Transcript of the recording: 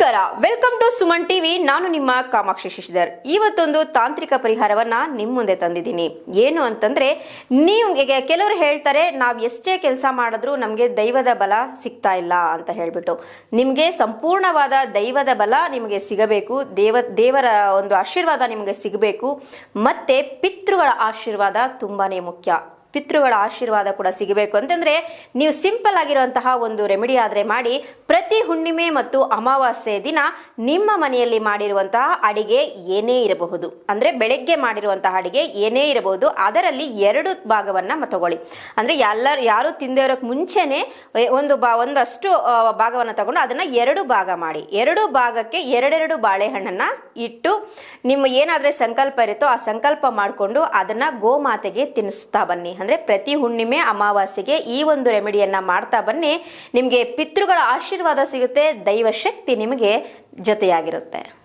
ನಮಸ್ಕಾರ, welcome to Suman TV. ನಾನು ನಿಮ್ಮ ಕಾಮಾಕ್ಷಿ ಶಶಿಧರ್. ಇವತ್ತೊಂದು ತಾಂತ್ರಿಕ ಪರಿಹಾರವನ್ನ ನಿಮ್ ಮುಂದೆ ತಂದಿದ್ದೀನಿ. ಏನು ಅಂತಂದ್ರೆ, ಈಗ ಕೆಲವರು ಹೇಳ್ತಾರೆ ನಾವ್ ಎಷ್ಟೇ ಕೆಲಸ ಮಾಡಿದ್ರು ನಮ್ಗೆ ದೈವದ ಬಲ ಸಿಗ್ತಾ ಇಲ್ಲ ಅಂತ ಹೇಳ್ಬಿಟ್ಟು. ನಿಮ್ಗೆ ಸಂಪೂರ್ಣವಾದ ದೈವದ ಬಲ ನಿಮಗೆ ಸಿಗಬೇಕು, ದೇವರ ಒಂದು ಆಶೀರ್ವಾದ ನಿಮಗೆ ಸಿಗಬೇಕು, ಮತ್ತೆ ಪಿತೃಗಳ ಆಶೀರ್ವಾದ ತುಂಬಾನೇ ಮುಖ್ಯ. ಪಿತೃಗಳ ಆಶೀರ್ವಾದ ಕೂಡ ಸಿಗಬೇಕು ಅಂತಂದ್ರೆ ನೀವು ಸಿಂಪಲ್ ಆಗಿರುವಂತಹ ಒಂದು ರೆಮಿಡಿ ಆದ್ರೆ ಮಾಡಿ. ಪ್ರತಿ ಹುಣ್ಣಿಮೆ ಮತ್ತು ಅಮಾವಾಸ್ಯೆ ದಿನ ನಿಮ್ಮ ಮನೆಯಲ್ಲಿ ಮಾಡಿರುವಂತಹ ಅಡಿಗೆ ಏನೇ ಇರಬಹುದು, ಅಂದ್ರೆ ಬೆಳಗ್ಗೆ ಮಾಡಿರುವಂತಹ ಅಡಿಗೆ ಏನೇ ಇರಬಹುದು, ಅದರಲ್ಲಿ 2 ಭಾಗವನ್ನ ತಗೊಳ್ಳಿ. ಅಂದ್ರೆ ಯಾರು ತಿಂದಿರೋಕ್ ಮುಂಚೆನೆ ಒಂದಷ್ಟು ಭಾಗವನ್ನ ತಗೊಂಡು ಅದನ್ನ 2 ಭಾಗ ಮಾಡಿ. 2 ಭಾಗಕ್ಕೆ 2 ಬಾಳೆಹಣ್ಣನ್ನ ಇಟ್ಟು ನಿಮ್ಮ ಏನಾದ್ರೆ ಸಂಕಲ್ಪ ಇರುತ್ತೋ ಆ ಸಂಕಲ್ಪ ಮಾಡಿಕೊಂಡು ಅದನ್ನ ಗೋಮಾತೆಗೆ ತಿನ್ನಿಸ್ತಾ ಬನ್ನಿ. ಅಂದ್ರೆ ಪ್ರತಿ ಹುಣ್ಣಿಮೆ ಅಮಾವಾಸ್ಯೆಗೆ ಈ ಒಂದು ರೆಮಿಡಿಯನ್ನ ಮಾಡ್ತಾ ಬನ್ನಿ. ನಿಮ್ಗೆ ಪಿತೃಗಳ ಆಶೀರ್ವಾದ ಸಿಗುತ್ತೆ, ದೈವ ಶಕ್ತಿ ನಿಮಗೆ ಜೊತೆಯಾಗಿರುತ್ತೆ.